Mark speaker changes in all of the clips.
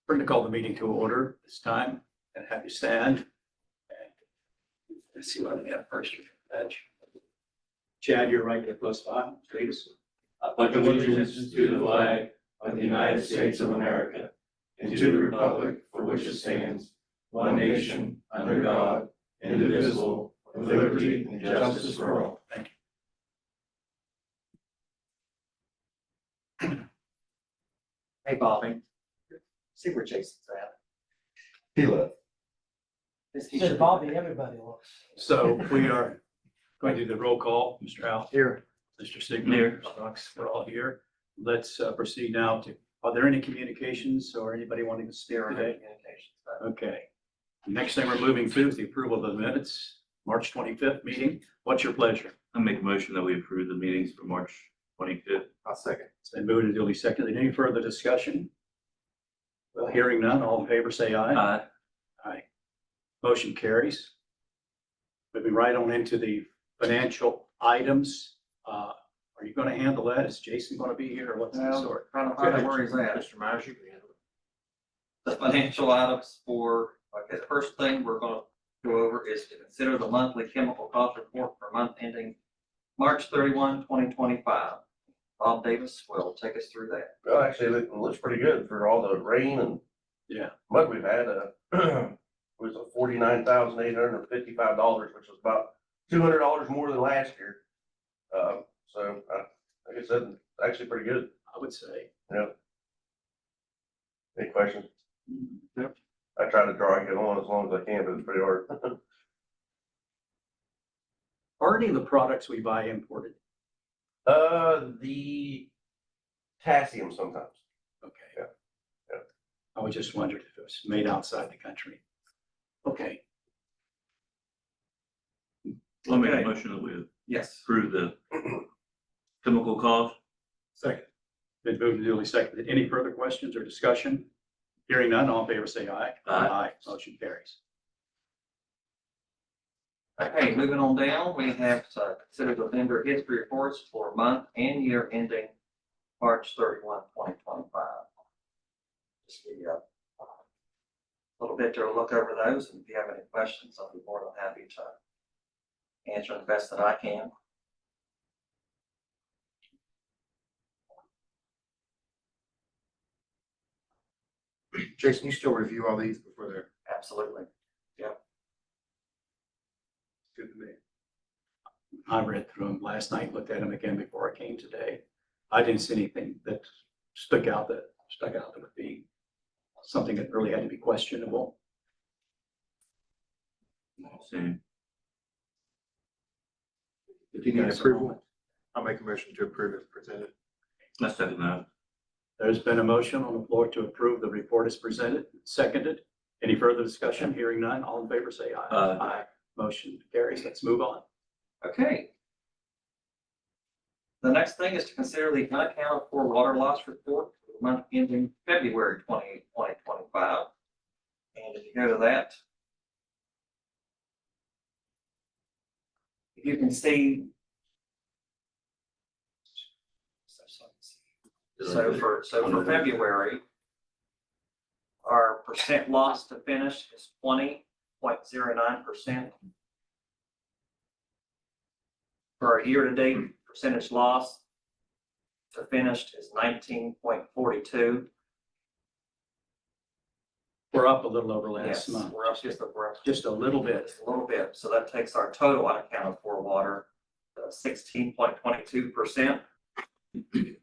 Speaker 1: We're going to call the meeting to order this time and have you stand. And let's see what we have first. Chad, you're right there close by. Please.
Speaker 2: I pledge allegiance to the flag of the United States of America and to the republic for which it stands, one nation, under God, indivisible, with liberty and justice for all.
Speaker 1: Thank
Speaker 3: Hey, Bobby. See where Jason's at.
Speaker 2: He left.
Speaker 4: Said Bobby, everybody looks.
Speaker 1: you. So we are going to do the roll call. Mr. Al.
Speaker 3: Here.
Speaker 1: Mr. Sigmund.
Speaker 2: Here.
Speaker 1: Mr. Fox, we're all here. Let's proceed now to, are there any communications or anybody wanting to speak today?
Speaker 3: Communications.
Speaker 1: Okay. Next thing we're moving to is the approval of the minutes, March 25th meeting. What's your pleasure?
Speaker 2: I make a motion that we approve the meetings for March 25th.
Speaker 3: I'll second.
Speaker 1: It's been moved and duly seconded. Any further discussion? Well, hearing none, all in favor say aye.
Speaker 2: Aye.
Speaker 1: Aye. Motion carries. Moving right on into the financial items. Are you going to handle that? Is Jason going to be here or what's the
Speaker 3: Well,
Speaker 1: sort?
Speaker 3: trying to find out where he's at.
Speaker 4: Mr. Myers, you can handle
Speaker 3: The financial items for, okay, the first thing we're gonna go over is to consider the monthly chemical cost report for month ending March 31, 2025. Bob Davis will take us through that.
Speaker 5: Well, actually, it looks pretty good for all the rain and
Speaker 1: Yeah.
Speaker 5: mud we've had. It was $49,855, which was about $200 more than last year. So like I said, it's actually pretty good.
Speaker 1: I would say.
Speaker 5: Any questions?
Speaker 1: Yep.
Speaker 5: I try to drag it on as long as I can, but it's pretty hard.
Speaker 1: Are any of the products we buy imported?
Speaker 5: The potassium sometimes.
Speaker 1: Okay.
Speaker 5: Yeah. Yeah.
Speaker 1: I was just wondering if it was made outside the country. Okay.
Speaker 2: I'll make
Speaker 3: Okay.
Speaker 2: a motion that we
Speaker 3: Yes.
Speaker 2: approve the chemical cost.
Speaker 1: Second. Been moved and duly seconded. Any further questions or discussion? Hearing none, all in favor say aye.
Speaker 2: Aye.
Speaker 1: Motion carries.
Speaker 3: Okay, moving on down, we have to consider the vendor history reports for month and year ending March 31, 2025. Just give you a little bit to look over those, and if you have any questions, I'll be more than happy to answer the best that I can.
Speaker 4: Jason, you still review all these before they're
Speaker 3: Absolutely.
Speaker 4: good to me?
Speaker 1: I read through them last night, looked at them again before I came today. I didn't see anything that stuck out that would be something that really had to be questionable.
Speaker 2: Same.
Speaker 1: If
Speaker 4: You need
Speaker 1: guys-
Speaker 4: approval? I'll make a motion to approve as presented.
Speaker 2: I second that.
Speaker 1: There's been a motion on the floor to approve the report as presented, seconded. Any further discussion? Hearing none, all in favor say aye.
Speaker 2: Aye.
Speaker 1: Motion carries. Let's move on.
Speaker 3: Okay. The next thing is to consider the unaccounted for water loss report for the month ending February 28, 2025. And if you go to that, if you can see. So for February, our percent loss to finish is 20.09%. For our year-to-date percentage loss to finished is 19.42.
Speaker 1: We're up a little over last
Speaker 3: Yes,
Speaker 1: month,
Speaker 3: we're up
Speaker 1: just a little bit.
Speaker 3: just a little bit. So that takes our total unaccounted for water to 16.22%. And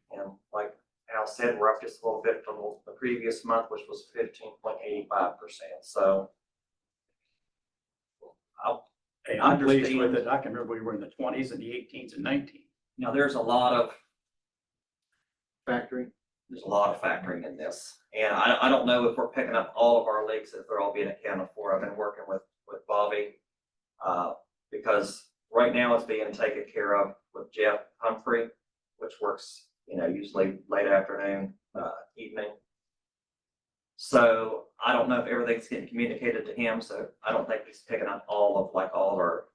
Speaker 3: like Al said, we're up just a little bit from the previous month, which was 15.85%. So
Speaker 1: Hey, I'm pleased
Speaker 3: Understand.
Speaker 1: with it. I can remember we were in the 20s and the 18s and 19s.
Speaker 3: you know, there's a lot of
Speaker 4: Factory?
Speaker 3: factoring in this. And I don't know if we're picking up all of our leaks, if they're all being accounted for. I've been working with Bobby, because right now it's being taken care of with Jeff Humphrey, which works, you know, usually late afternoon, evening. So I don't know if everything's getting communicated to him, so I don't think he's picking up all of our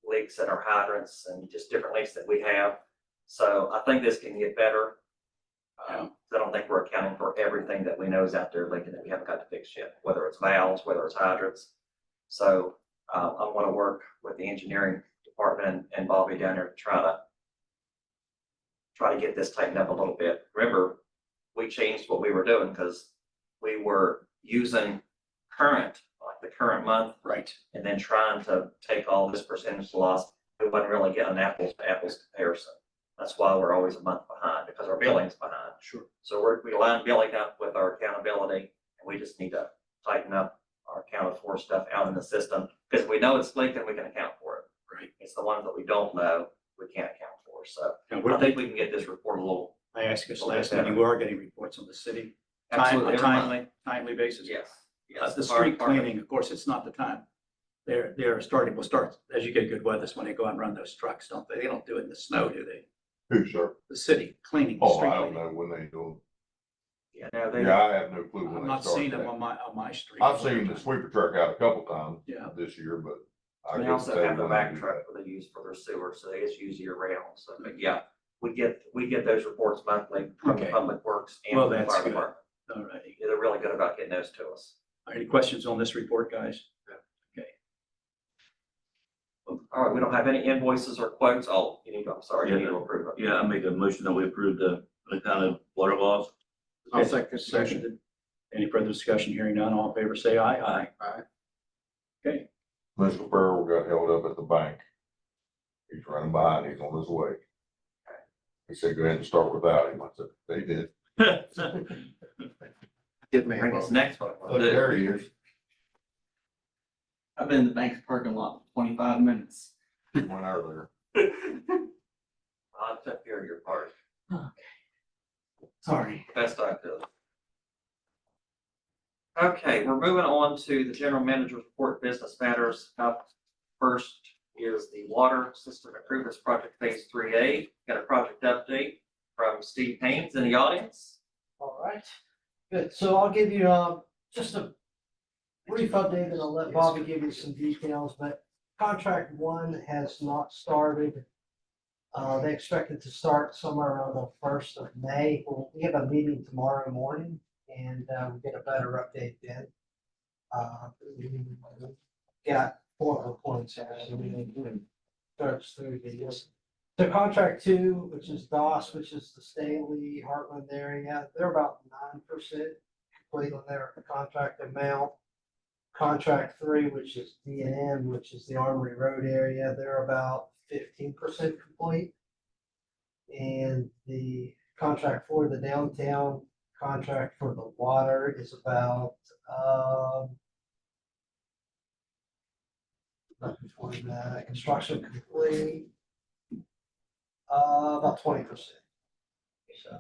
Speaker 3: leaks and our hydrants and just different leaks that we have. So I think this can get better.
Speaker 1: Yeah.
Speaker 3: I don't think we're accounting for everything that we know is out there leaking that we haven't got to fix yet, whether it's valves, whether it's hydrants. So, I want to work with the engineering department and Bobby down there to try to get this tightened up a little bit. Remember, we changed what we were doing because we were using current, like the current month,
Speaker 1: Right.
Speaker 3: and then trying to take all this percentage loss. We wasn't really getting an apples to apples comparison. That's why we're always a month behind, because our billing's behind.
Speaker 1: Sure.
Speaker 3: So we line billing up with our accountability, and we just need to tighten up our accounted for stuff out in the system. Because if we know it's leaking, we can account for it.
Speaker 1: Right.
Speaker 3: It's the ones that we don't know, we can't account for. So
Speaker 1: Now,
Speaker 3: I think we can get this report a little.
Speaker 1: I asked this last meeting, we are getting reports on the city.
Speaker 3: Absolutely, every month.
Speaker 1: Timely basis.
Speaker 3: Yes.
Speaker 1: The street cleaning, of course, it's not the time. They're starting, will start, as you get good weather, that's when they go out and run those trucks, don't they? They don't do it in the snow, do they?
Speaker 2: Who, sir?
Speaker 1: The city cleaning. the
Speaker 2: Oh,
Speaker 1: street
Speaker 2: I don't
Speaker 1: cleaning.
Speaker 2: know when they do
Speaker 3: Yeah,
Speaker 2: them. Yeah, I have no clue
Speaker 1: I'm
Speaker 2: when they
Speaker 1: not
Speaker 2: start
Speaker 1: seeing them
Speaker 2: that.
Speaker 1: on my street.
Speaker 2: I've seen the sweeper truck out a couple times
Speaker 1: Yeah.
Speaker 2: this year, but I
Speaker 3: They
Speaker 2: couldn't
Speaker 3: also
Speaker 2: tell
Speaker 3: have
Speaker 2: you
Speaker 3: the
Speaker 2: when they
Speaker 3: back
Speaker 2: do
Speaker 3: truck
Speaker 2: that.
Speaker 3: that they use for their sewer, so it's used year round. So, but yeah, we get those reports monthly from the
Speaker 1: Okay.
Speaker 3: Public Works and
Speaker 1: Well,
Speaker 3: from the
Speaker 1: that's
Speaker 3: fire
Speaker 1: good.
Speaker 3: department.
Speaker 1: All righty.
Speaker 3: Yeah, they're really good about getting those to us.
Speaker 1: Any questions on this report, guys?
Speaker 3: All right, we don't have any invoices or quotes. Oh, I'm sorry, you need to approve it.
Speaker 6: Yeah, I make a motion that we approve the kind of water loss.
Speaker 1: I'll second. Seconded. Any further discussion? Hearing none, all in favor, say aye. Aye. Okay,
Speaker 2: Mr. Farrell got held up at the bank. He's running behind, he's on his way. He said, go ahead and start without him. I said, they did.
Speaker 4: Get me.
Speaker 3: Bring us next one.
Speaker 2: Look, there he is.
Speaker 7: I've been in the bank's parking lot for 25 minutes.
Speaker 2: He went earlier.
Speaker 3: I took care of your part.
Speaker 7: Sorry.
Speaker 3: Best I could. Okay, we're moving on to the general manager's report, business matters. Up first is the water system improvements project phase 3A. Got a project update from Steve Haynes in the audience.
Speaker 8: All right, good. So I'll give you just a brief update and I'll let Bobby give you some details, but contract one has not started. They expect it to start somewhere around the 1st of May. We have a meeting tomorrow morning and we'll get a better update then. Got 4 points here, so we starts through these. So contract two, which is DOS, which is the Staley, Heartland area, they're about 9% complete on their contract amount. Contract three, which is D&M, which is the Armory Road area, they're about 15% complete. And the contract for the downtown contract for the water is about, not before that, construction complete, about 20%. So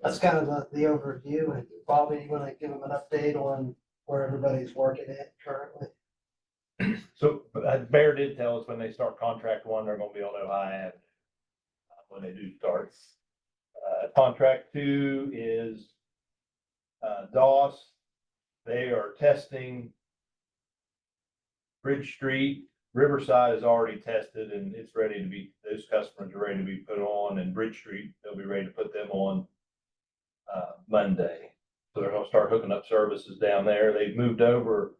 Speaker 8: that's kind of the overview. And Bobby, you want to give them an update on where everybody's working at currently?
Speaker 9: So Bear did tell us when they start contract one, they're gonna be on Ohio Avenue when they do start. Contract two is DOS. They are testing Bridge Street. Riverside is already tested and it's ready to be, those customers are ready to be put on, and Bridge Street, they'll be ready to put them on Monday. So they're gonna start hooking up services down there. They've moved over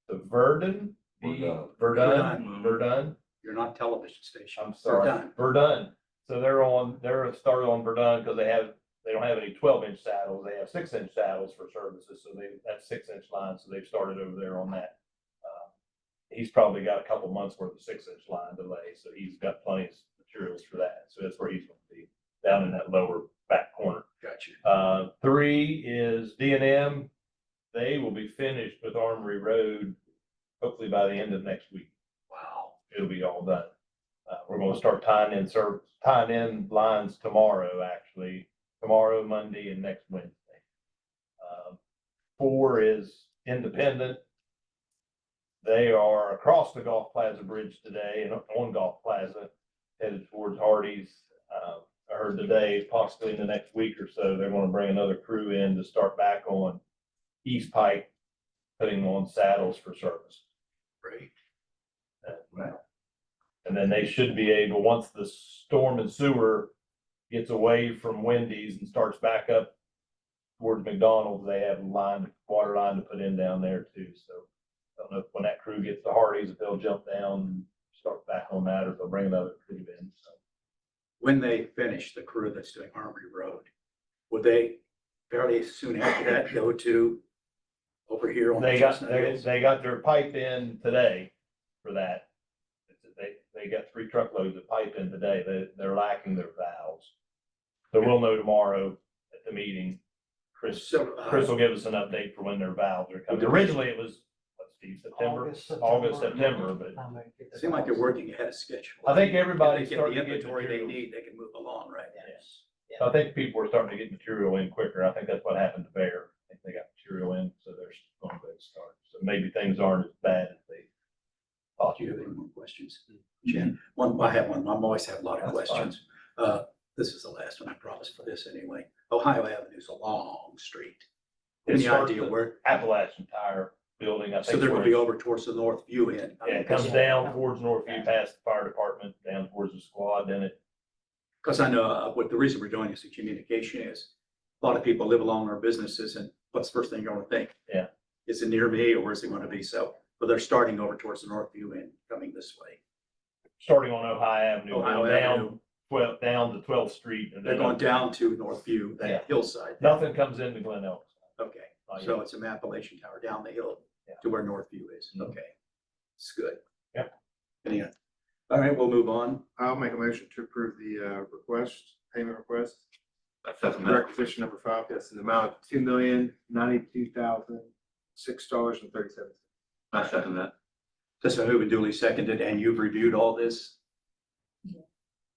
Speaker 9: to Verdun. Verdun.
Speaker 1: you're not television station.
Speaker 9: I'm sorry,
Speaker 1: Verdun.
Speaker 9: Verdun. So they're started on Verdun because they don't have any 12-inch saddles. They have 6-inch saddles for services. So that's 6-inch line. So they've started over there on that. He's probably got a couple months worth of 6-inch line delay. So he's got plenty of materials for that. So that's where he's going to be, down in that lower back corner.
Speaker 1: Gotcha.
Speaker 9: Three is D&M. They will be finished with Armory Road hopefully by the end of next week.
Speaker 1: Wow.
Speaker 9: It'll be all done. We're going to start tying in lines tomorrow, actually, tomorrow, Monday, and next Wednesday. Four is Independent. They are across the Golf Plaza Bridge today and on Golf Plaza, headed towards Hardee's. I heard today, possibly in the next week or so, they're going to bring another crew in to start back on East Pike, putting on saddles for service.
Speaker 1: Great.
Speaker 9: And then they should be able, once the storm and sewer gets away from Wendy's and starts back up towards McDonald's, they have water line to put in down there too. So I don't know if when that crew gets to Hardee's, if they'll jump down and start back on that, or if they'll bring another crew in, so.
Speaker 1: When they finish, the crew that's doing Armory Road, would they fairly soon after that go to over here on the
Speaker 9: They got,
Speaker 1: Chestnut Hills?
Speaker 9: they got their pipe in today for that. They got 3 truckloads of pipe in today. They're lacking their valves. So we'll know tomorrow at the meeting. Chris will give us an update for when their valves are coming. Originally, it was, what's Steve, September, August, September, but
Speaker 1: It seems like they're working ahead of schedule.
Speaker 9: I think everybody's
Speaker 1: If they get
Speaker 9: starting
Speaker 1: the
Speaker 9: to get
Speaker 1: inventory they
Speaker 9: material.
Speaker 1: need, they can move along, right?
Speaker 8: Yes.
Speaker 9: I think people are starting to get material in quicker. I think that's what happened to Bear. I think they got material in, so they're going to start. So maybe things aren't as bad as they thought.
Speaker 1: Do you have any more questions? Jen, I have one. I'm always have a lot of
Speaker 9: That's fine.
Speaker 1: questions. This is the last one, I promise for this anyway. Ohio Avenue is a long street.
Speaker 9: It
Speaker 1: Any
Speaker 9: starts
Speaker 1: idea
Speaker 9: the
Speaker 1: where?
Speaker 9: Appalachian Tire Building, I think.
Speaker 1: So they're gonna
Speaker 9: where
Speaker 1: be
Speaker 9: it's-
Speaker 1: over towards the north view end.
Speaker 9: Yeah, it comes down towards Northview, past the fire department, down towards the squad, then it,
Speaker 1: Because I know what the reason we're doing this, the communication is, a lot of people live along our businesses and what's the first thing you're gonna think?
Speaker 9: Yeah.
Speaker 1: Is it near me or where's it gonna be? So, but they're starting over towards the north view end, coming this way.
Speaker 9: starting on Ohio Avenue,
Speaker 1: Ohio
Speaker 9: going
Speaker 1: Avenue.
Speaker 9: down to 12th Street. And
Speaker 1: They're
Speaker 9: then
Speaker 1: going
Speaker 9: up.
Speaker 1: down to North View,
Speaker 9: Yeah.
Speaker 1: that hillside.
Speaker 9: Nothing comes into Glen Elk.
Speaker 1: Okay,
Speaker 9: Oh,
Speaker 1: so it's a Appalachian Tower down the hill
Speaker 9: Yeah.
Speaker 1: to where Northview is.
Speaker 9: Mhm.
Speaker 1: Okay, it's good.
Speaker 9: Yep.
Speaker 1: Anyhow, all right, we'll move on.
Speaker 4: I'll make a motion to approve the payment request.
Speaker 6: I second that.
Speaker 4: Requisition number 5, that's an amount of $2,092,006.37.
Speaker 6: I second that.
Speaker 1: This is moved and duly seconded, and you've reviewed all this.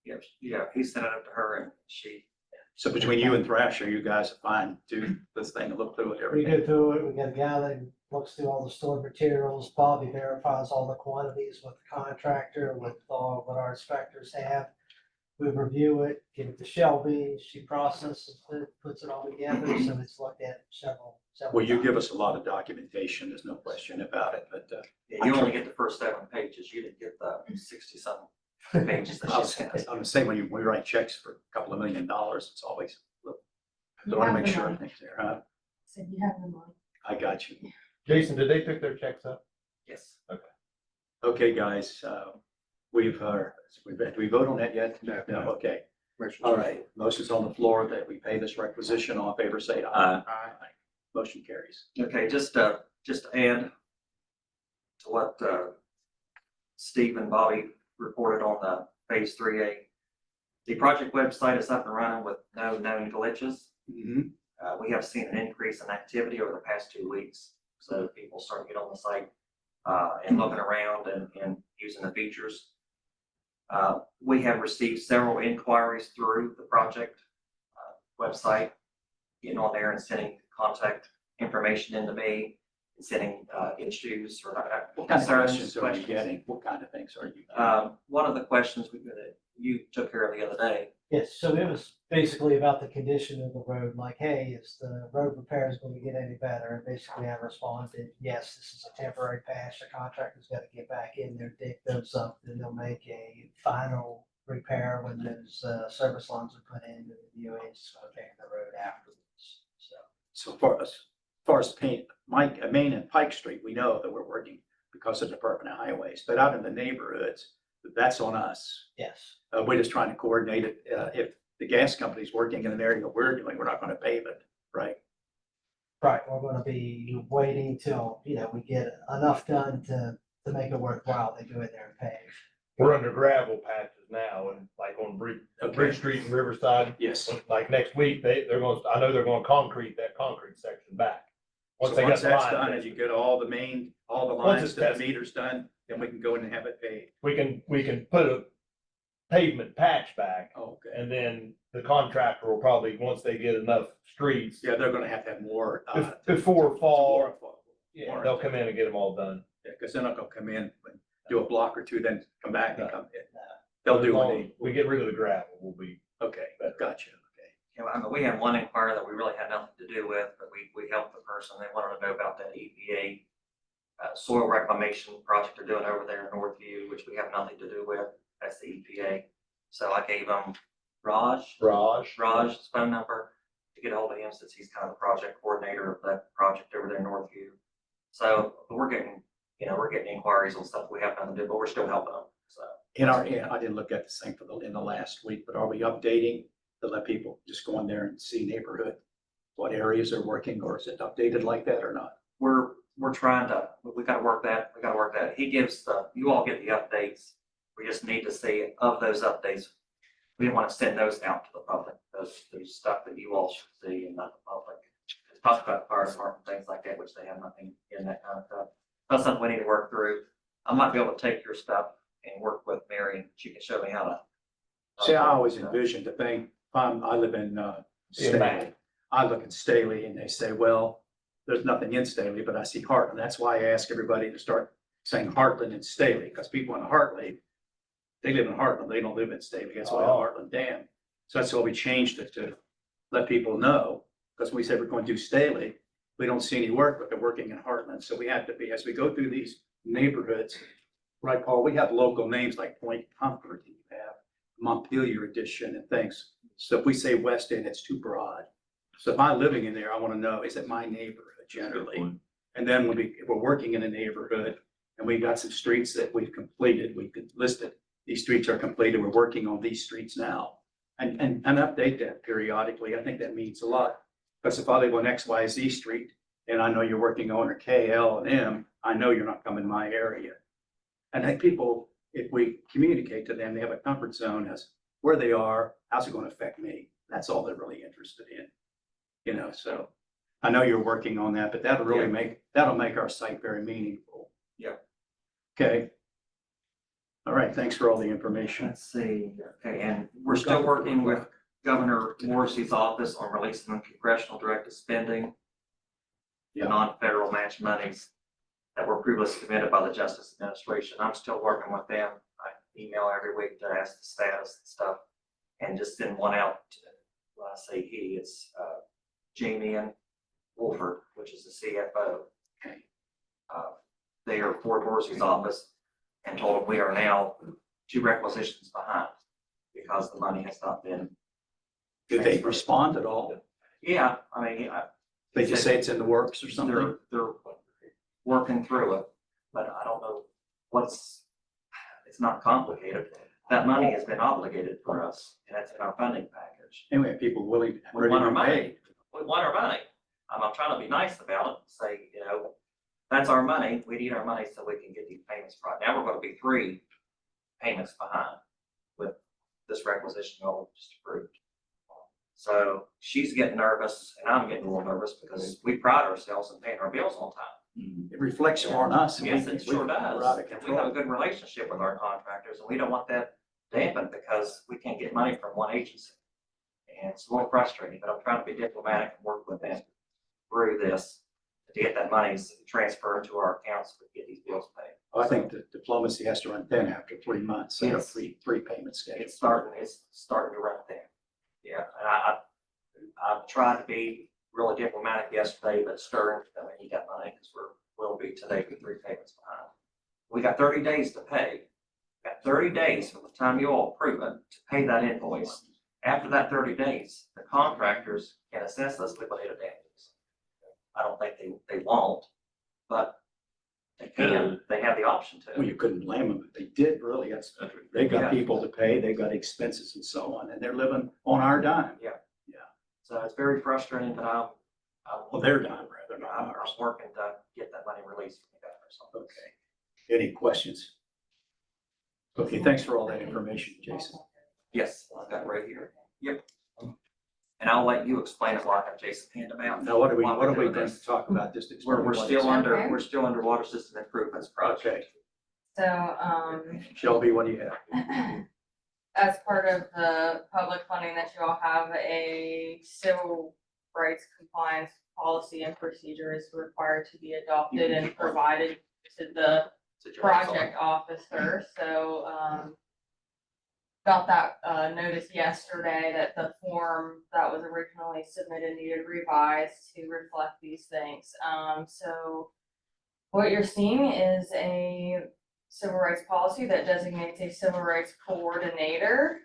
Speaker 3: Yes, yeah, he sent it up to her and she,
Speaker 1: So between you and Thrasher, you guys are fine to this thing and look through it,
Speaker 8: We
Speaker 1: everything.
Speaker 8: go through it, we got a guy that looks through all the stored materials, Bobby verifies all the quantities with the contractor, with all what our inspectors have. We review it, give it to Shelby, she processes it, puts it all together, so it's looked at several.
Speaker 1: Well, you give us a lot of documentation, there's no question about it, but
Speaker 3: yeah, you only get the first 7 pages. You didn't get the 60-something pages that
Speaker 1: I
Speaker 3: she
Speaker 1: was,
Speaker 3: sent.
Speaker 1: I'm the same when we write checks for a couple of $1 million, it's always, look, I want to make sure everything's there, huh?
Speaker 10: Said you have the money.
Speaker 1: I got you.
Speaker 9: Jason, did they pick their checks up?
Speaker 3: Yes.
Speaker 1: Okay, guys, do we vote on that yet?
Speaker 4: No.
Speaker 1: No, okay.
Speaker 4: Motion
Speaker 1: All
Speaker 4: to-
Speaker 1: right, motion's on the floor that we pay this requisition. All in favor, say aye. Aye. Motion carries.
Speaker 3: Okay, just to add to what Steve and Bobby reported on the phase 3A. The project website is up and running with no known glitches.
Speaker 1: Mhm.
Speaker 3: We have seen an increase in activity over the past 2 weeks. So people starting to get on the site and looking around and using the features. We have received several inquiries through the project website, getting on there and sending contact information into me, and sending issues or
Speaker 1: What kind of
Speaker 3: concerns,
Speaker 1: questions are you getting? What kind of things are you getting?
Speaker 3: One of the questions that you took care of the other day,
Speaker 8: Yes, so it was basically about the condition of the road, like, hey, is the road repairs going to get any better? And basically I responded, yes, this is a temporary patch, the contractor's got to get back in there, dig those up, then they'll make a final repair when those service lines are put in, and the DOA is going to pay the road afterwards, so.
Speaker 1: So far as Main and Pike Street, we know that we're working because of Department of Highways, but out in the neighborhoods, that's on us.
Speaker 8: Yes,
Speaker 1: We're just trying to coordinate it. If the gas company's working in an area we're doing, we're not going to pave it, right?
Speaker 8: right, we're going to be waiting till, we get enough done to make it worthwhile, they go in there and pave.
Speaker 9: We're under gravel patches now, and like on Bridge Street and Riverside,
Speaker 1: Yes.
Speaker 9: like next week, they're going, I know they're going to concrete that concrete section back.
Speaker 1: So
Speaker 9: they
Speaker 1: once
Speaker 9: got the
Speaker 1: that's
Speaker 9: line
Speaker 1: done and
Speaker 9: tested.
Speaker 1: you get all the
Speaker 9: Once
Speaker 1: lines
Speaker 9: it's
Speaker 1: to the
Speaker 9: tested.
Speaker 1: meters done, then we can go in and have it paved.
Speaker 9: We can put a pavement patch back,
Speaker 1: Okay.
Speaker 9: and then the contractor will probably, once they get enough streets,
Speaker 1: Yeah, they're gonna have more.
Speaker 9: before fall,
Speaker 1: More.
Speaker 9: yeah, they'll come in and get them all done.
Speaker 1: Yeah, because they're not gonna come in, and do a block or two, then come back and
Speaker 9: No.
Speaker 1: come in. They'll do
Speaker 9: As long
Speaker 1: what
Speaker 9: as we get rid of the gravel, we'll be.
Speaker 1: okay, gotcha, okay.
Speaker 3: I mean, we had one inquiry that we really had nothing to do with, but we helped the person. They wanted to know about that EPA soil reclamation project they're doing over there in Northview, which we have nothing to do with. That's the EPA. So I gave them Raj's phone number to get hold of him since he's kind of the project coordinator of that project over there in Northview. So we're getting inquiries on stuff we have nothing to do, but we're still helping them, so.
Speaker 1: I didn't look at the same in the last week, but are we updating to let people just go in there and see neighborhood? What areas are working, or is it updated like that or not?
Speaker 3: We're trying to, we gotta work that. He gives you all get the updates. We just need to see of those updates. We didn't want to send those out to the public. There's stuff that you all should see and not the public. It's talked about fire department, things like that, which they have nothing in that kind of stuff. That's something we need to work through. I might be able to take your stuff and work with Mary, and she can show me how to.
Speaker 1: See, I always envisioned the thing, I live in, Staley. I look at Staley and they say, well, there's nothing in Staley, but I see Heartland. That's why I ask everybody to start saying Heartland and Staley, because people in Heartland, they live in Heartland, they don't live in Staley. That's why Heartland Dam. So that's why we changed it to let people know, because we said we're going to do Staley. We don't see any work, but they're working in Heartland. So we have to be, as we go through these neighborhoods, right, Paul, we have local names like Point Comfort, and you have Montpelier Edition and things. So if we say West End, it's too broad. So if I'm living in there, I want to know, is it my neighborhood generally? And then if we're working in a neighborhood and we've got some streets that we've completed, we could list it. These streets are completed. We're working on these streets now. And update that periodically. I think that means a lot. Because if I live on XYZ Street and I know you're working on a K, L, and M, I know you're not coming in my area. And I think people, if we communicate to them, they have a comfort zone as where they are, how's it going to affect me? That's all they're really interested in. So I know you're working on that, but that'll make our site very meaningful.
Speaker 3: Yeah.
Speaker 1: Okay. All right, thanks for all the information.
Speaker 3: Let's see, okay, and we're still working with Governor Morrissey's office on releasing the congressional directed spending.
Speaker 1: Yeah.
Speaker 3: Non-federal match monies that were previously committed by the Justice Administration. I'm still working with them. I email every week to ask the status and stuff, and just send one out to, when I say he, it's Jamie and Wolford, which is the CFO.
Speaker 1: Okay.
Speaker 3: They are Fort Morrissey's office, and told them we are now 2 requisitions behind because the money has not been.
Speaker 1: Did they respond at all?
Speaker 3: Yeah, I mean,
Speaker 1: They just say it's in the works or something?
Speaker 3: they're working through it, but I don't know it's not complicated. That money has been obligated for us, and that's in our funding package.
Speaker 1: Anyway, people willing,
Speaker 3: We
Speaker 1: ready
Speaker 3: want
Speaker 1: to
Speaker 3: our money.
Speaker 1: pay.
Speaker 3: We want our money. I'm trying to be nice about it, say, that's our money. We need our money so we can get these payments right. Now we're going to be 3 payments behind with this requisition goal just approved. So she's getting nervous and I'm getting a little nervous because we pride ourselves in paying our bills on time.
Speaker 1: It reflects more on us. and
Speaker 3: Yes,
Speaker 1: we-
Speaker 3: it sure
Speaker 1: we're
Speaker 3: does.
Speaker 1: out of
Speaker 3: And we have
Speaker 1: control.
Speaker 3: a good relationship with our contractors and we don't want that dampened because we can't get money from one agency. And it's a little frustrating, but I'm trying to be diplomatic and work with them through this to get that money transferred to our accounts so we can get these bills paid.
Speaker 1: I think the diplomacy has to run thin after 3 months, so
Speaker 3: Yes.
Speaker 1: three payment schedules.
Speaker 3: It's starting to run thin. Yeah, and I've tried to be really diplomatic yesterday, but stern. I mean, you got money because we'll be today for 3 payments behind. We got 30 days to pay. Got 30 days from the time you all approve it to pay that invoice. After that 30 days, the contractors can assess us liquidated damages. I don't think they won't, but they can. They have the option
Speaker 1: Well,
Speaker 3: to.
Speaker 1: you couldn't blame them if they did, really. They
Speaker 3: Yeah.
Speaker 1: got people to pay, they got expenses and so on, and they're living on our dime.
Speaker 3: So it's very frustrating, but
Speaker 1: Well, their dime rather, not
Speaker 3: I'm
Speaker 1: ours.
Speaker 3: working to get that money released from the governor. So.
Speaker 1: Okay. Any questions? Okay, thanks for all that information, Jason.
Speaker 3: Yes, I've got it right here. Yep. And I'll let you explain it while I have Jason hand them out.
Speaker 1: Now, what are we
Speaker 3: While we're
Speaker 1: going
Speaker 3: doing
Speaker 1: to
Speaker 3: this.
Speaker 1: talk about? Just
Speaker 3: We're
Speaker 1: explain what
Speaker 3: still
Speaker 1: it's-
Speaker 3: we're still under water system improvements project.
Speaker 1: Okay,
Speaker 10: So,
Speaker 1: Shelby, what do you have?
Speaker 10: as part of the public funding that you all have, a civil rights compliance policy and procedure is required to be adopted and provided to the project officer. So, got that notice yesterday that the form that was originally submitted needed revised to reflect these things. So what you're seeing is a civil rights policy that designates a civil rights coordinator.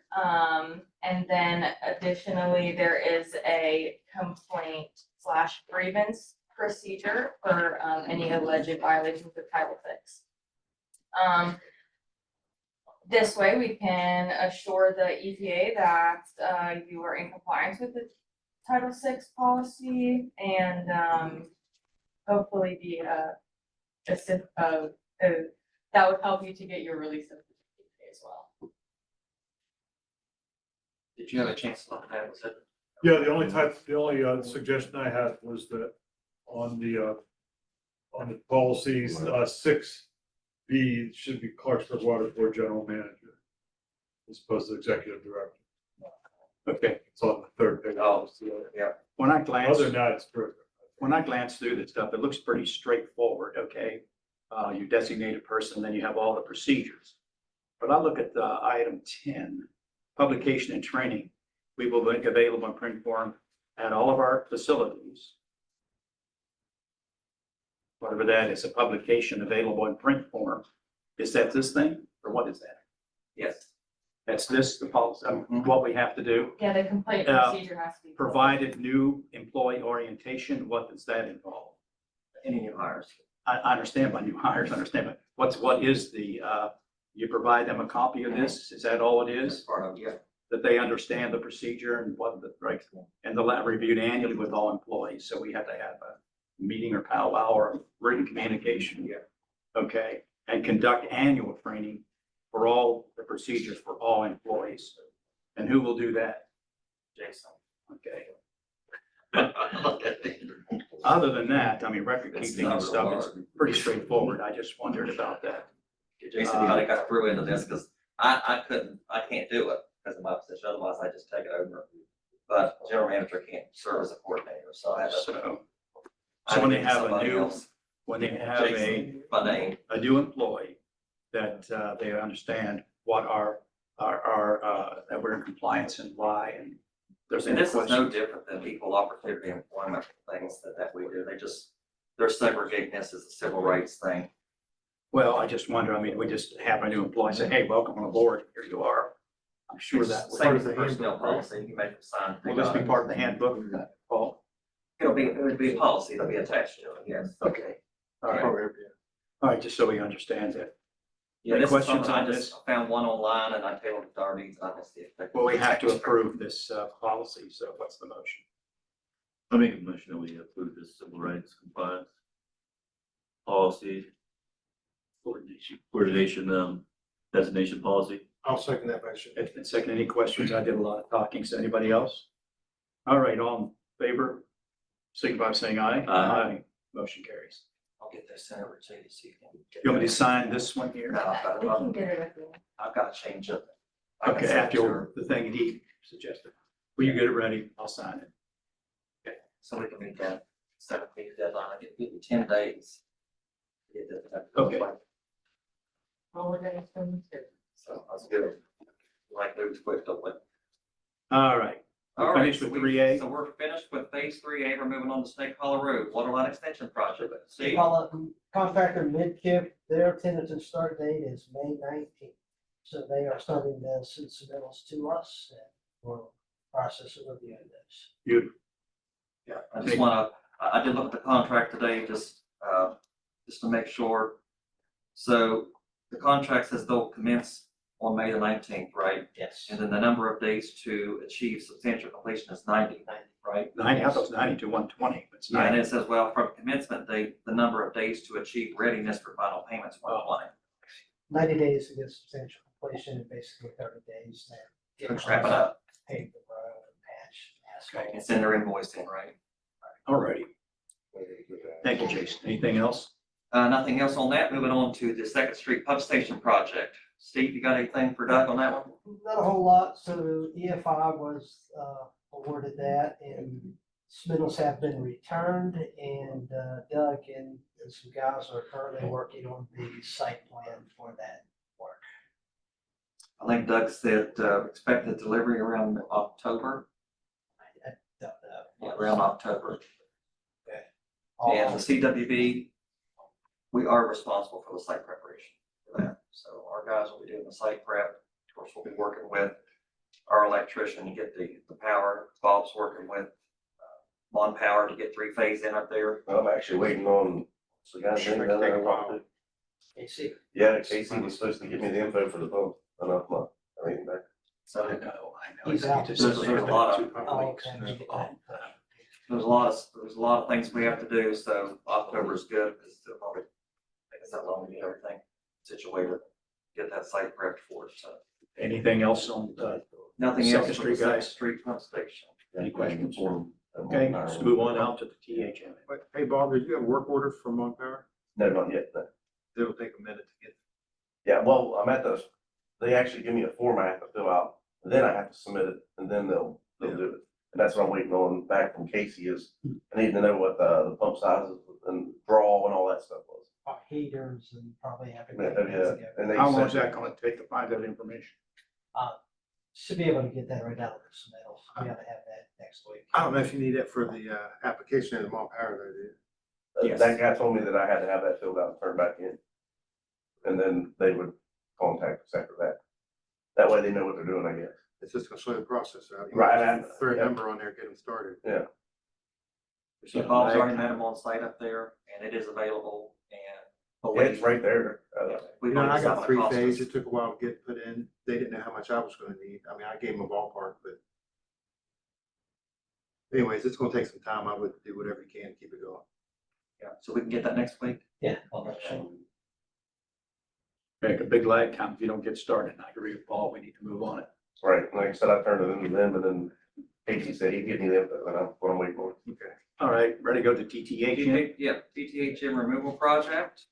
Speaker 10: And then additionally, there is a complaint/grievance procedure for any alleged violations of Title VI. This way, we can assure the EPA that you are in compliance with the Title VI policy and hopefully be that would help you to get your release of the EPA as well.
Speaker 3: Did you have a chance to look at that? Was it?
Speaker 11: Yeah, the only suggestion I had was that on the policies, 6B should be Clarksburg Water Board General Manager as opposed to Executive Director.
Speaker 1: Okay,
Speaker 11: It's on the third page.
Speaker 3: Oh, yeah.
Speaker 1: when I glance,
Speaker 11: Other than that, it's perfect.
Speaker 1: when I glance through this stuff, it looks pretty straightforward, okay? You designate a person, then you have all the procedures. But I look at item 10, publication and training. We will make available in print form at all of our facilities. Whatever that is, a publication available in print form. Is that this thing, or what is that?
Speaker 3: Yes.
Speaker 1: That's this, the policy, what we have to do?
Speaker 10: Yeah, the complaint
Speaker 1: Uh,
Speaker 10: procedure has to be.
Speaker 1: Provided new employee orientation, what does that involve?
Speaker 3: Any new hires.
Speaker 1: I understand by new hires, I understand, but what is the, you provide them a copy of this? Is that all it
Speaker 3: That's
Speaker 1: is?
Speaker 3: part of, yeah.
Speaker 1: That they understand the procedure and what the, right? And the lab reviewed annually with all employees, so we have to have a meeting or powwow or written communication.
Speaker 3: Yeah.
Speaker 1: Okay, and conduct annual training for all the procedures for all employees. And who will do that?
Speaker 3: Jason.
Speaker 1: Okay.
Speaker 3: Look at it.
Speaker 1: Other than that, I mean, record
Speaker 3: It's
Speaker 1: keeping and
Speaker 3: not
Speaker 1: stuff is
Speaker 3: required.
Speaker 1: pretty straightforward. I just wondered about that.
Speaker 3: Jason kind of got through into this because I can't do it because of my position. Otherwise, I just take it over. But general manager can't serve as a coordinator, so I have to.
Speaker 1: So when they have a
Speaker 3: Somebody
Speaker 1: new,
Speaker 3: else.
Speaker 1: when they have
Speaker 3: Jason, my name.
Speaker 1: a new employee, that they understand what that we're in compliance and why, and there's
Speaker 3: And
Speaker 1: any
Speaker 3: this is no
Speaker 1: questions.
Speaker 3: different than equal opportunity employment things that we do. They're segregating this as a civil rights thing.
Speaker 1: Well, I just wonder, I mean, we just have a new employee say, hey, welcome on board, here you are. I'm sure that
Speaker 3: Same as
Speaker 1: will,
Speaker 3: the personnel policy, you make them sign.
Speaker 1: will this be part of the handbook, Paul?
Speaker 3: It would be a policy that'll be attached to it, yes.
Speaker 1: Okay, all right, all right, just so we understand it.
Speaker 3: Yeah,
Speaker 1: Any
Speaker 3: this is
Speaker 1: questions
Speaker 3: something I
Speaker 1: on
Speaker 3: just found one online and I tailored it to our needs. I missed the effect.
Speaker 1: Well, we have to approve this policy, so what's the motion?
Speaker 6: I make a motion that we approve this civil rights compliance policy, coordination, designation policy.
Speaker 4: I'll second that motion.
Speaker 1: It's been second. Any questions? I did a lot of talking. So anybody else? All right, all in favor, signify by saying aye.
Speaker 6: Aye.
Speaker 1: Motion carries.
Speaker 3: I'll get this sent over to you so you can. get
Speaker 1: You want me to
Speaker 3: that.
Speaker 1: sign this one here?
Speaker 3: No,
Speaker 10: We can get it at the.
Speaker 3: I've got to change it. I can
Speaker 1: Okay,
Speaker 3: send it
Speaker 1: after
Speaker 3: to her,
Speaker 1: the thing he suggested. Will you get it ready? I'll sign it.
Speaker 3: so we can meet that 7th deadline. I give you 10 days. to get this done.
Speaker 1: Okay.
Speaker 10: Well, we're gonna send it.
Speaker 3: So that's good. Like moves quick, don't we?
Speaker 1: All right. We're
Speaker 3: All right,
Speaker 1: finished
Speaker 3: so
Speaker 1: with
Speaker 3: we-
Speaker 1: 3A.
Speaker 3: So we're finished with phase 3A. We're moving on to Snake Hollow Road, water line extension project.
Speaker 8: They
Speaker 3: See,
Speaker 8: call it contractor mid-kip, their tentative start date is May 19th. So they are starting to send submittals to us and we'll process a review of this.
Speaker 1: You,
Speaker 3: yeah, I just wanna, I did look at the contract today, just to make sure. So the contract says they'll commence on May the 19th, right?
Speaker 8: Yes.
Speaker 3: And then the number of days to achieve substantial completion is 90, right?
Speaker 1: 90, I thought it was 90 to 120, but it's
Speaker 3: Yeah, and
Speaker 1: 90.
Speaker 3: it says, well, from commencement date, the number of days to achieve readiness for final payments, 120.
Speaker 8: 90 days to get substantial completion and basically 30 days then.
Speaker 3: Wrap it up.
Speaker 8: Pave the road, patch, asphalt.
Speaker 3: And send their invoice in, right?
Speaker 1: All righty. Thank you, Jason. Anything else?
Speaker 3: Nothing else on that. Moving on to the Second Street Pump Station project. Steve, you got anything for Doug on that one?
Speaker 8: Not a whole lot, so EFI was awarded that and submittals have been returned and Doug and some guys are currently working on the site plan for that work.
Speaker 3: I think Doug said expected delivery around October.
Speaker 8: I don't know.
Speaker 3: Yeah, around October.
Speaker 8: All-
Speaker 3: And the CWB, we are responsible for the site preparation for that. So our guys will be doing the site prep. Of course, we'll be working with our electrician to get the power. Bob's working with Mon Power to get 3-phase in up there.
Speaker 5: I'm actually waiting on, so the guy's name down there.
Speaker 8: You see,
Speaker 5: Yeah, Casey was supposed to give me the info for the pump, enough month, I mean, back.
Speaker 3: So
Speaker 1: I know.
Speaker 8: He's out.
Speaker 1: He just said
Speaker 3: There's a lot of-
Speaker 8: oh, okay.
Speaker 3: there's a lot of things we have to do, so October is good, because it'll probably take us that long to get everything situated, get that site prepped for us, so.
Speaker 1: Anything else on,
Speaker 3: Nothing else
Speaker 1: Second
Speaker 3: for
Speaker 1: Street,
Speaker 3: the Second
Speaker 1: guys?
Speaker 3: Street pump station.
Speaker 1: Any questions?
Speaker 5: For-
Speaker 1: okay, let's move on out to the THM.
Speaker 4: Hey, Bob, did you have work orders from Mon Power?
Speaker 5: No, not yet, no.
Speaker 4: It'll take a minute to get.
Speaker 5: Yeah, well, I'm at those, they actually give me a form I have to fill out, and then I have to submit it, and then they'll do it. And that's what I'm waiting on back from Casey is, I need to know what the pump sizes and draw and all that stuff was.
Speaker 8: Heaters and probably have.
Speaker 5: Yeah, and they
Speaker 1: How long is
Speaker 5: said,
Speaker 1: that gonna take to find that information?
Speaker 8: Should be able to get that right out of the submittals. We gotta have that next week.
Speaker 4: I don't know if you need that for the, application of the Mon Power though, do you?
Speaker 3: Yes.
Speaker 5: that guy told me that I had to have that filled out and turned back in. And then they would contact us after that. That way they know what they're doing, I guess.
Speaker 4: It's just gonna slow the process out.
Speaker 5: Right.
Speaker 4: Throw a number on there, get them started.
Speaker 3: Yeah, Bob's already met him on site up there, and it is available, and.
Speaker 5: Yeah, it's right there.
Speaker 3: We
Speaker 4: You know,
Speaker 3: believe
Speaker 4: I
Speaker 3: it's not
Speaker 4: got
Speaker 3: gonna cost
Speaker 4: 3-phase.
Speaker 3: us.
Speaker 4: It took a while to get put in. They didn't know how much I was gonna need. I mean, I gave them a ballpark, but anyways, it's gonna take some time. I would do whatever you can to keep it going.
Speaker 3: Yeah, so we can get that next week.
Speaker 8: Yeah. I'll let you know.
Speaker 1: Make a big lag time if you don't get started. I agree with Paul, we need to move on it.
Speaker 5: Right, like I said, I turned it into them, and then Casey said he'd give me the info, and I'm, what I'm waiting for.
Speaker 4: Okay.
Speaker 1: All right, ready to go to TTH?
Speaker 3: Yeah, DTHM removal project.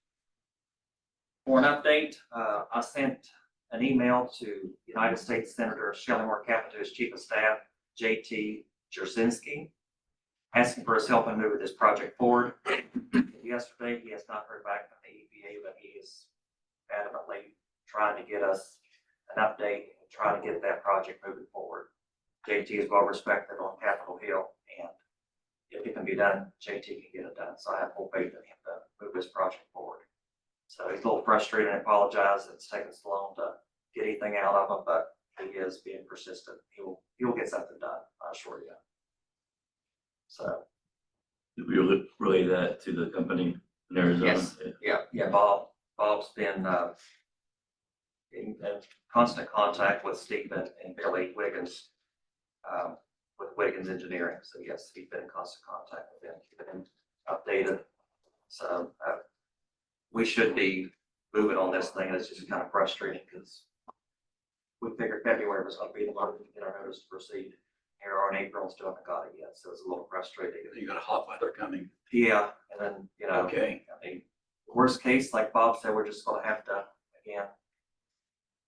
Speaker 3: For an update, I sent an email to United States Senator Shelley Moore Capito, his Chief of Staff, JT Jarzynski, asking for his help in moving this project forward. Yesterday, he has not heard back from the EPA, but he is adamantly trying to get us an update and trying to get that project moving forward. JT is well respected on Capitol Hill, and if it can be done, JT can get it done. So I have full faith in him to move this project forward. So he's a little frustrated and apologizes. It's taken so long to get anything out of him, but he is being persistent. He'll get something done, I assure you. So,
Speaker 6: Did we relay that to the company in Arizona?
Speaker 3: yes, yeah, Bob's been in constant contact with Stephen and Billy Wiggins, with Wiggins Engineering. So yes, he's been in constant contact with them, keeping him updated. So we should be moving on this thing. It's just kind of frustrating because we figured February was going to be the month to get our notice to proceed. Here are in April and still haven't got it yet. So it's a little frustrating.
Speaker 1: You got a hot weather coming.
Speaker 3: Yeah, and then, you know,
Speaker 1: Okay.
Speaker 3: I mean, worst case, like Bob said, we're just gonna have to, again,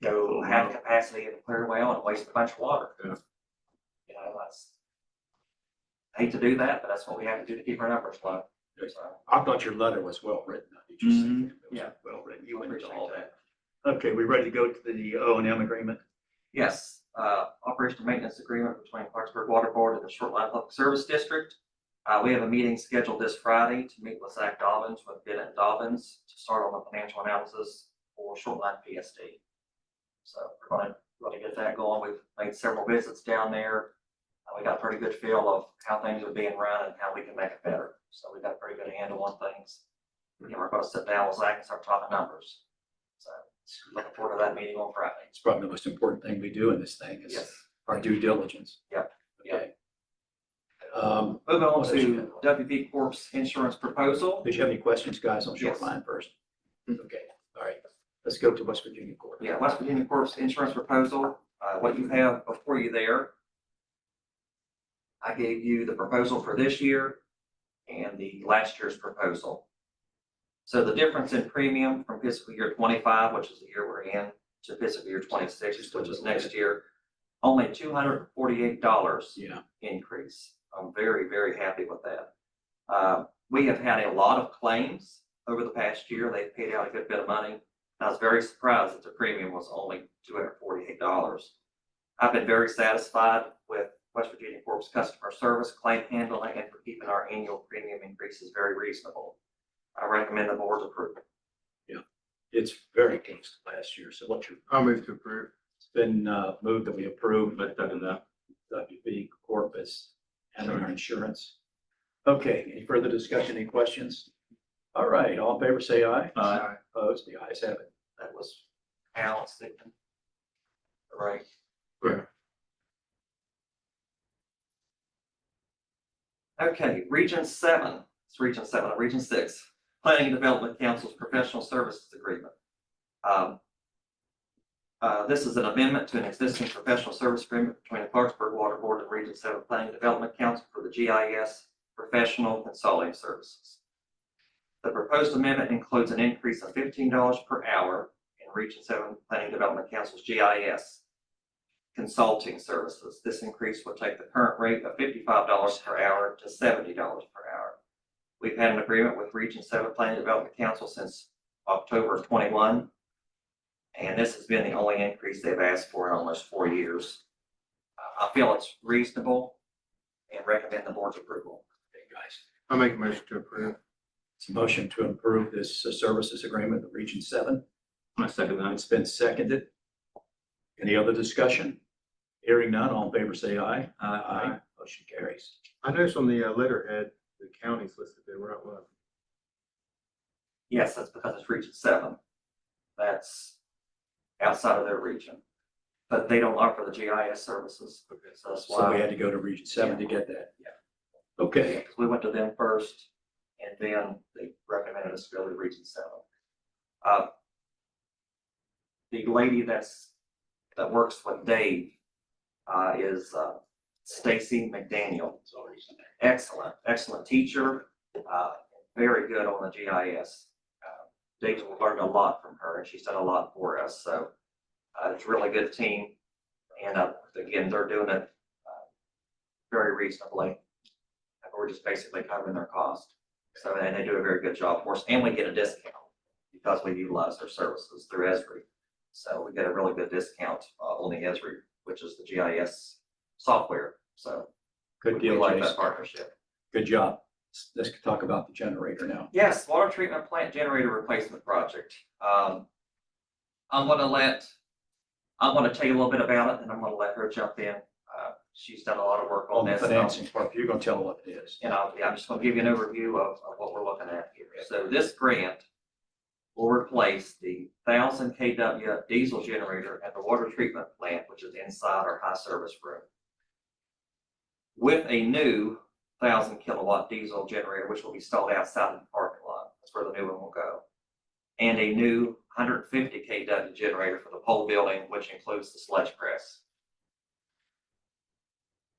Speaker 3: go have capacity and clear away on and waste a bunch of water.
Speaker 1: Yeah.
Speaker 3: You know, I hate to do that, but that's what we have to do to keep our numbers low. So,
Speaker 1: I thought your letter was well written. Did you say
Speaker 3: Mhm.
Speaker 1: it was
Speaker 3: Yeah.
Speaker 1: well written? You went into
Speaker 3: Appreciate
Speaker 1: all
Speaker 3: that.
Speaker 1: that. Okay, we ready to go to the O&M agreement?
Speaker 3: Yes, operation and maintenance agreement between Clarksburg Water Board and the Short Line Public Service District. We have a meeting scheduled this Friday to meet with Zach Dobbins, with Bennett and Dobbins, to start on the financial analysis for Short Line PSD. So we're going to get that going. We've made several visits down there. We got a pretty good feel of how things are being run and how we can make it better. So we got a pretty good handle on things. And we're going to sit down with Zach and start talking numbers. So looking forward to that meeting on Friday.
Speaker 1: It's probably the most important thing we do in this thing is
Speaker 3: Yes.
Speaker 1: our due diligence.
Speaker 3: Yep.
Speaker 1: Okay.
Speaker 3: Moving on
Speaker 1: What else you
Speaker 3: to
Speaker 1: got?
Speaker 3: WP Corp's insurance proposal.
Speaker 1: Did you have any questions, guys, on short
Speaker 3: Yes.
Speaker 1: line first? Okay, all right. Let's go to West Virginia Court.
Speaker 3: Yeah, West Virginia Corp's insurance proposal, what you have before you there. I gave you the proposal for this year and the last year's proposal. So the difference in premium from fiscal year 25, which is the year we're in, to fiscal year 26, which is next year, only $248
Speaker 1: Yeah.
Speaker 3: increase. I'm very, very happy with that. We have had a lot of claims over the past year. They've paid out a good bit of money. I was very surprised that the premium was only $248. I've been very satisfied with West Virginia Corp's customer service, claim handling, and for keeping our annual premium increases very reasonable. I recommend the board's approval.
Speaker 1: It's very close to last year. So what's your,
Speaker 4: I'll move to approve.
Speaker 1: Been moved that we approve
Speaker 6: But second that.
Speaker 1: WB Corpus and our insurance. Okay, any further discussion, any questions? All right, all in favor, say aye.
Speaker 6: Aye.
Speaker 1: Opposed, the ayes have it.
Speaker 3: That was Al's thinking. Right. Okay, Region 7, it's Region 7, Region 6, Planning and Development Council's Professional Services Agreement. This is an amendment to an existing professional service agreement between the Clarksburg Water Board and Region 7 Planning and Development Council for the GIS Professional Consulting Services. The proposed amendment includes an increase of $15 per hour in Region 7 Planning and Development Council's GIS consulting services. This increase will take the current rate of $55 per hour to $70 per hour. We've had an agreement with Region 7 Planning and Development Council since October of 21. And this has been the only increase they've asked for in almost 4 years. I feel it's reasonable and recommend the board's approval.
Speaker 1: Okay, guys.
Speaker 4: I'll make a motion to approve.
Speaker 1: It's a motion to approve this services agreement with Region 7.
Speaker 6: I second that.
Speaker 1: It's been seconded. Any other discussion? Hearing none, all in favor say aye. Aye. Motion carries.
Speaker 4: I noticed on the letterhead, the county's listed there, we're not one of them.
Speaker 3: Yes, that's because it's Region 7. That's outside of their region. But they don't offer the GIS services. So that's
Speaker 1: So we
Speaker 3: why
Speaker 1: had to go to Region 7 to get that. Yeah. Okay,
Speaker 3: because we went to them first and then they recommended us to go to Region 7. The lady that works with Dave is Stacy McDaniel. Excellent teacher, very good on the GIS. Dave's learned a lot from her and she's done a lot for us. So it's a really good team. And again, they're doing it very reasonably. And we're just basically covering their cost. So, and they do a very good job for us. And we get a discount because we utilize their services through Esri. So we get a really good discount on the Esri, which is the GIS software. So
Speaker 1: good
Speaker 3: we
Speaker 1: deal,
Speaker 3: like
Speaker 1: Jason.
Speaker 3: that partnership.
Speaker 1: Good job. Let's talk about the generator now.
Speaker 3: Yes, water treatment plant generator replacement project. I'm gonna tell you a little bit about it and I'm gonna let her jump in. She's done a lot of work on
Speaker 1: On the
Speaker 3: this.
Speaker 1: financing part, you're gonna tell her what it is.
Speaker 3: And I'm just gonna give you an overview of what we're looking at here. So this grant will replace the 1,000 kW diesel generator at the water treatment plant, which is inside our high service room, with a new 1,000 kilowatt diesel generator, which will be installed outside the parking lot. That's where the new one will go. And a new 150 kW generator for the pole building, which includes the sledge press.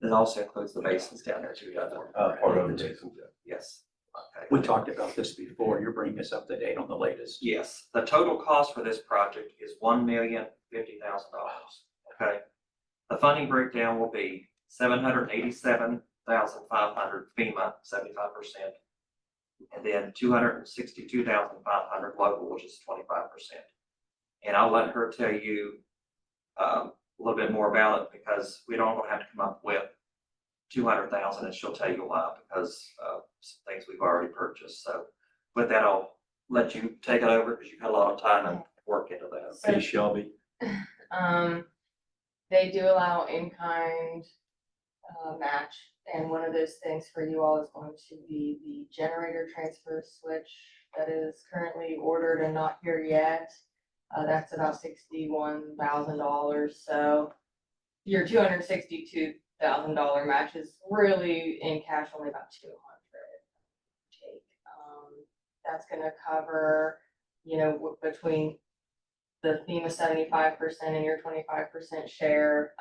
Speaker 3: It also includes the basins down there too, doesn't it?
Speaker 5: Part of it, Jason.
Speaker 3: Yes. Okay.
Speaker 1: We talked about this before. You're bringing us up to date on the latest.
Speaker 3: Yes, the total cost for this project is $1,050,000. Okay. The funding breakdown will be $787,500 FEMA, 75%, and then $262,500 local, which is 25%. And I'll let her tell you a little bit more about it because we don't have to come up with 200,000 and she'll tell you why, because some things we've already purchased. So with that, I'll let you take it over because you've had a lot of time and work into that.
Speaker 1: Hey, Shelby.
Speaker 10: They do allow in-kind match, and one of those things for you all is going to be the generator transfer switch that is currently ordered and not here yet. That's about $61,000. So your $262,000 match is really in cash only about $200. That's going to cover, between the FEMA 75% and your 25% share,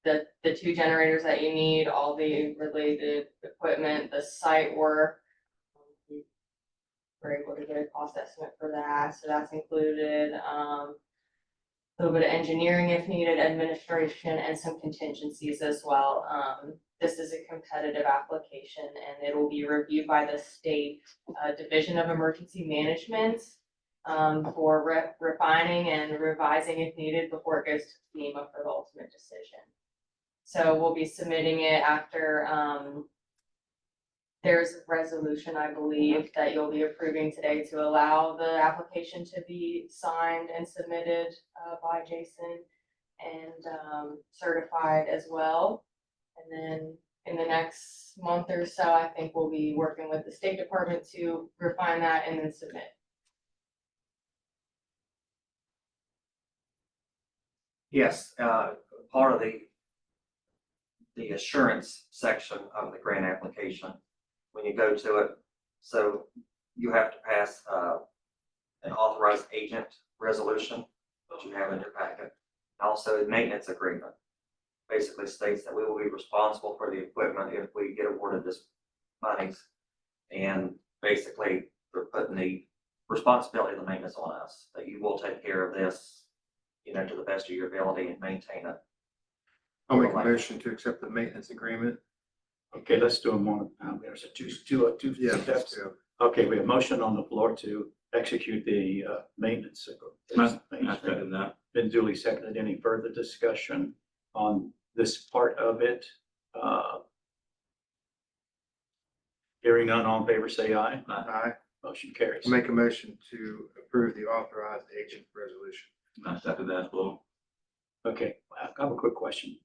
Speaker 10: the two generators that you need, all the related equipment, the site work. We were able to get a cost estimate for that, so that's included. A little bit of engineering if needed, administration, and some contingencies as well. This is a competitive application and it will be reviewed by the state Division of Emergency Management for refining and revising if needed before it goes to FEMA for the ultimate decision. So we'll be submitting it after there's a resolution, I believe, that you'll be approving today to allow the application to be signed and submitted by Jason. and certified as well. And then in the next month or so, I think we'll be working with the State Department to refine that and then submit.
Speaker 3: Yes, part of the assurance section of the grant application, when you go to it, so you have to pass an authorized agent resolution that you have in your packet. Also, the maintenance agreement basically states that we will be responsible for the equipment if we get awarded this monies. And basically, they're putting the responsibility of the maintenance on us, that you will take care of this, to the best of your ability and maintain it.
Speaker 4: I'll make a motion to accept the maintenance agreement.
Speaker 1: Okay, let's do them one. There's a two steps. Okay, we have a motion on the floor to execute the maintenance.
Speaker 6: I second that.
Speaker 1: Been duly seconded. Any further discussion on this part of it? Hearing none, all in favor, say aye.
Speaker 4: Aye.
Speaker 1: Motion carries.
Speaker 4: I'll make a motion to approve the authorized agent resolution.
Speaker 6: I second that as well.
Speaker 1: Okay, I have a quick question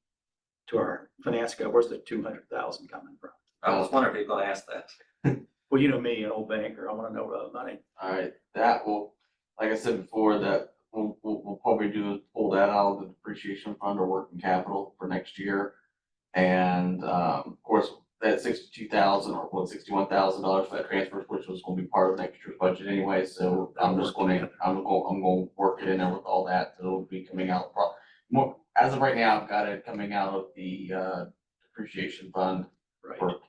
Speaker 1: to our finance guy. Where's the 200,000 coming from?
Speaker 3: I was wondering if you're gonna ask that.
Speaker 1: Well, you know me, an old banker. I want to know where the money.
Speaker 7: All right, that will, like I said before, that we'll probably pull that out of the depreciation fund or working capital for next year. And, of course, that $62,000 or $61,000 for that transfer, which was gonna be part of next year's budget anyway, so I'm gonna work it in there with all that, so it'll be coming out. More, as of right now, I've got it coming out of the, depreciation fund
Speaker 1: Right.
Speaker 7: for,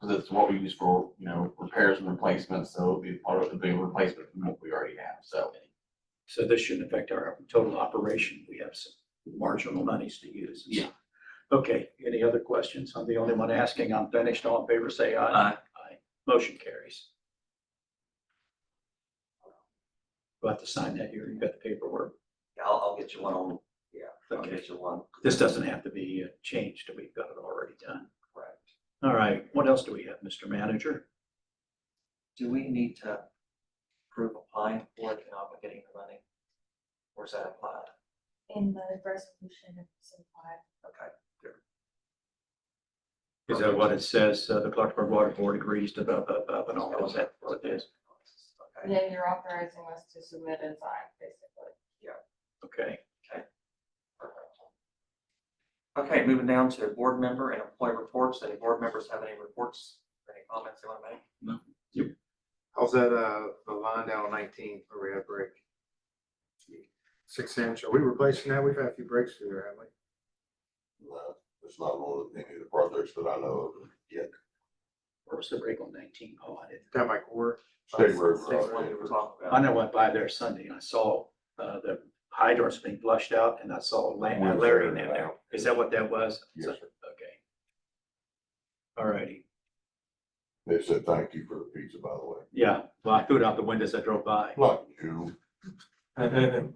Speaker 7: because it's what we use for, repairs and replacements, so it'll be part of the big replacement from what we already have, so.
Speaker 1: So this shouldn't affect our total operation. We have some marginal monies to use.
Speaker 7: Yeah.
Speaker 1: Okay, any other questions? I'm the only one asking. I'm finished. All in favor, say aye.
Speaker 6: Aye.
Speaker 1: Aye. Motion carries. We'll have to sign that here. You got the paperwork.
Speaker 3: Yeah, I'll get you one on, I'll
Speaker 1: Okay.
Speaker 3: get you one.
Speaker 1: This doesn't have to be changed. We've got it already done.
Speaker 3: Correct.
Speaker 1: All right, what else do we have, Mr. Manager?
Speaker 3: Do we need to prove applying for it and not getting the money? Or is that applied?
Speaker 10: In the resolution, it's implied.
Speaker 3: Okay, good.
Speaker 1: Is that what it says? The Clarksburg Water Board agrees to and all of that, what it is?
Speaker 3: Okay.
Speaker 10: Then you're authorizing us to submit and sign, basically.
Speaker 1: Okay.
Speaker 3: Okay, moving down to board member and employee reports. Any board members have any reports, any comments they want to make?
Speaker 4: How's that, the line down on 19 where we had a break? 6 inch, are we replacing that? We've had a few breaks through there, haven't we?
Speaker 2: No, it's not one of any of the projects that I know of yet.
Speaker 1: Where was the break on 19? Oh, I didn't.
Speaker 4: Down by quarter.
Speaker 2: State road
Speaker 3: Same one we
Speaker 2: project.
Speaker 3: were talking
Speaker 1: I
Speaker 3: about.
Speaker 1: know I went by there Sunday and I saw the hydrants being flushed out and I saw Larry in there. Is that what that was?
Speaker 2: Yes, sir.
Speaker 1: Okay. All righty.
Speaker 2: They said thank you for the pizza, by the way.
Speaker 1: Yeah, well, I threw it out the windows. I drove by.
Speaker 2: Like you.
Speaker 1: The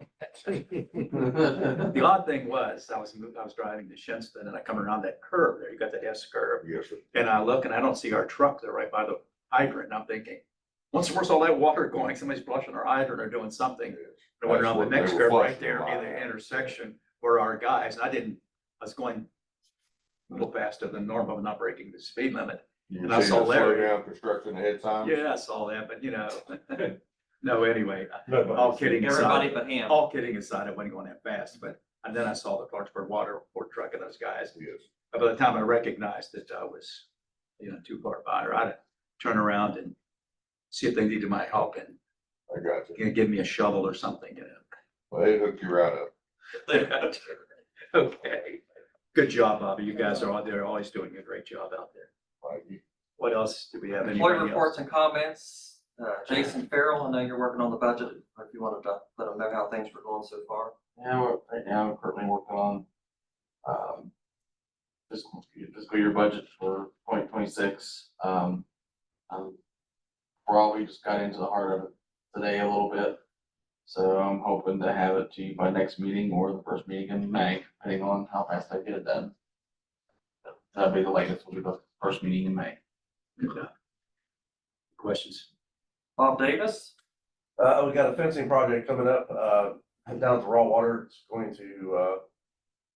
Speaker 1: odd thing was, I was driving to Shinston and I come around that curve there. You got that S curve.
Speaker 2: Yes, sir.
Speaker 1: And I look and I don't see our truck there right by the hydrant. And I'm thinking, where's all that water going? Somebody's flushing our hydrant or doing something. I went around the next curve right there near the intersection where our guys, I was going a little faster than normal, not breaking the speed limit. And I saw Larry.
Speaker 2: Slow down construction ahead time.
Speaker 1: Yeah, I saw that, but no, anyway, all kidding
Speaker 3: Everybody
Speaker 1: aside,
Speaker 3: but him.
Speaker 1: all kidding aside, I wasn't going that fast, and then I saw the Clarksburg Water Board truck and those guys.
Speaker 2: Yes.
Speaker 1: By the time I recognized that I was, too far by, or I'd turn around and see if they needed my help and
Speaker 2: I got you.
Speaker 1: give me a shovel or something,
Speaker 2: Well, they hooked you right up.
Speaker 1: Okay, good job, Bobby. You guys are out there always doing a great job out there.
Speaker 2: Thank you.
Speaker 1: What else do we have?
Speaker 3: Employee
Speaker 1: Anybody else?
Speaker 3: reports and comments. Jason Farrell, I know you're working on the budget. If you wanted to let them know how things were going so far.
Speaker 7: Yeah, right now, I'm currently working on, fiscal year budget for 2026. Probably just got into the heart of it today a little bit. So I'm hoping to have it to you by next meeting or the first meeting in May, depending on how fast I get it done. That'll be the latest, will be the first meeting in May.
Speaker 1: Good job. Questions?
Speaker 3: Bob Davis?
Speaker 5: We got a fencing project coming up, down to raw water. It's going to,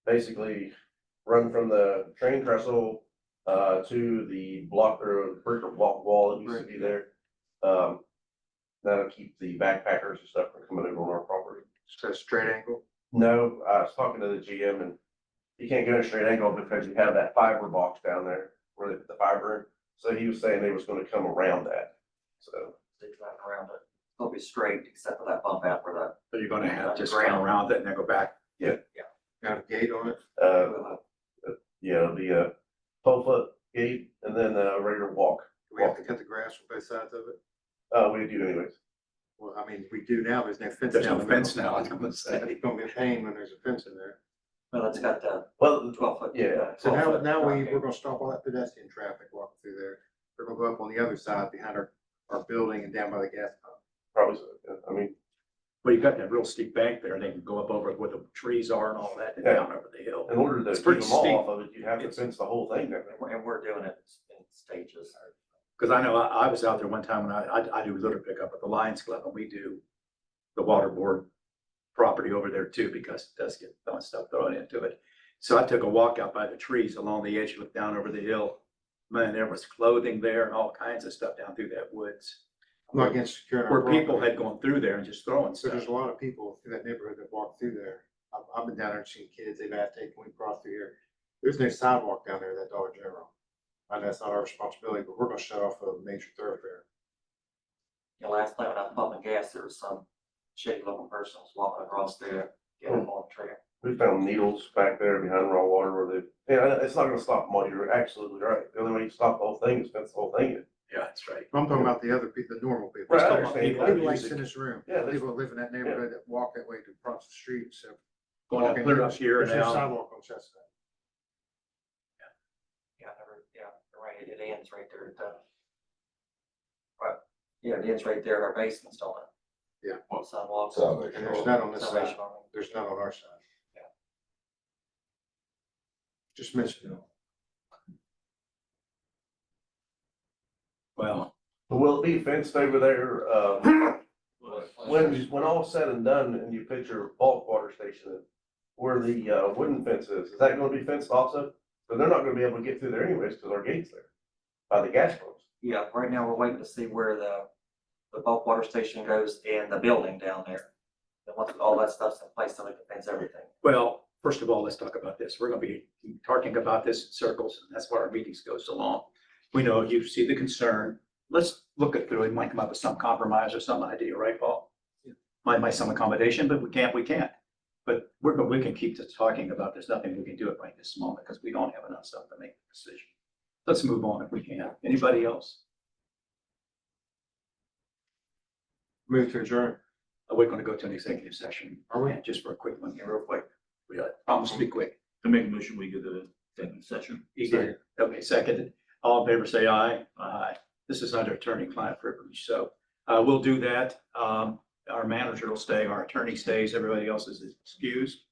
Speaker 5: basically run from the train trestle, to the block or brick or block wall that used to be there. That'll keep the backpackers and stuff from coming over on our property.
Speaker 4: So straight angle.
Speaker 5: No, I was talking to the GM and you can't go in a straight angle because you have that fiber box down there where they put the fiber in. So he was saying they was gonna come around that, so.
Speaker 3: Zigzag around it. It'll be straight except for that bump out where that.
Speaker 1: So you're gonna have just run around it and then go back.
Speaker 4: Got a gate on it.
Speaker 5: Yeah, it'll be a 12-foot gate and then a regular walk.
Speaker 4: Do we have to cut the grass on both sides of it?
Speaker 5: We do anyways.
Speaker 4: Well, I mean, we do now, there's no fence.
Speaker 1: There's
Speaker 4: down
Speaker 1: no
Speaker 4: the middle.
Speaker 1: fence now, I'm gonna say.
Speaker 4: It's gonna be a pain when there's a fence in there.
Speaker 3: Well, it's got the
Speaker 5: Well,
Speaker 3: 12-foot.
Speaker 5: yeah.
Speaker 4: So now,
Speaker 3: 12-foot
Speaker 4: we're
Speaker 3: drop
Speaker 4: gonna stop all that pedestrian traffic walking through there. We're gonna go up on the other side behind our building and down by the gas pump.
Speaker 5: Probably so. Yeah. I mean,
Speaker 1: Well, you've got that real steep bank there, and they can go up over where the trees are and all that, and
Speaker 5: Yeah.
Speaker 1: down over the hill.
Speaker 5: in order to
Speaker 1: It's
Speaker 5: keep
Speaker 1: pretty
Speaker 5: them all
Speaker 1: steep.
Speaker 5: off of it, you have to fence the whole thing down there.
Speaker 3: And we're doing it in stages.
Speaker 1: Because I know I was out there one time when I do litter pickup at the Lions Club, and we do the water board property over there too, because it does get throwing stuff thrown into it. So I took a walk out by the trees along the edge, looked down over the hill. Man, there was clothing there and all kinds of stuff down through that woods.
Speaker 4: I'm not against securing our
Speaker 1: Where people
Speaker 4: property.
Speaker 1: had gone through there and just throwing
Speaker 4: So
Speaker 1: stuff.
Speaker 4: there's a lot of people in that neighborhood that walk through there. I've been down there and seen kids, they've asked, hey, can we cross through here? There's no sidewalk down there at that Dollar General. I know that's not our responsibility, but we're gonna shut off a major thoroughfare.
Speaker 3: You know, last night when I was pumping gas, there was some shady looking person was walking across there, getting on the trail.
Speaker 5: We found needles back there behind raw water where they, yeah, it's not gonna stop them all. You're absolutely right. The only way you stop the whole thing is fence the whole thing in.
Speaker 1: Yeah, that's right.
Speaker 4: I'm talking about the other people, the normal people.
Speaker 5: Right, I
Speaker 4: People
Speaker 5: understand.
Speaker 4: like in this room,
Speaker 5: Yeah, there's-
Speaker 4: people that live in that neighborhood that walk that way to cross the street, so.
Speaker 1: Going up, clear up here and
Speaker 4: There's no
Speaker 1: out.
Speaker 4: sidewalk on Chestnut.
Speaker 3: Yeah, yeah, you're right, it ends right there at the. Right, yeah, it ends right there at our basements, don't it?
Speaker 4: Yeah.
Speaker 3: On sidewalks.
Speaker 4: And there's none on this side.
Speaker 3: Salvation Army.
Speaker 4: There's none on our side.
Speaker 3: Yeah.
Speaker 4: Just mention it.
Speaker 1: Well,
Speaker 5: Will it be fenced over there, when all's said and done and you picture bulk water station, where the, wooden fence is that gonna be fenced also? But they're not gonna be able to get through there anyways, cause our gate's there, by the gas pumps.
Speaker 3: Yeah, right now we're waiting to see where the bulk water station goes and the building down there. And once all that stuff's in place, then we can fence everything.
Speaker 1: well, first of all, let's talk about this. We're gonna be talking about this in circles, and that's why our meetings go so long. We know you see the concern. Let's look it through and might come up with some compromise or some idea, right, Paul? Might some accommodation, but we can't. But we can keep just talking about, there's nothing we can do right this moment because we don't have enough stuff to make a decision. Let's move on if we can. Anybody else?
Speaker 4: Move to adjourn.
Speaker 1: We're gonna go to an executive session.
Speaker 4: Are we?
Speaker 1: Yeah, just for a quick one here, real quick. We promise to be quick.
Speaker 6: To make a motion, we get a second session.
Speaker 1: Eager. Okay, seconded. All in favor, say aye. Aye. This is under attorney-client privilege, so we'll do that. Our manager will stay, our attorney stays, everybody else is excused.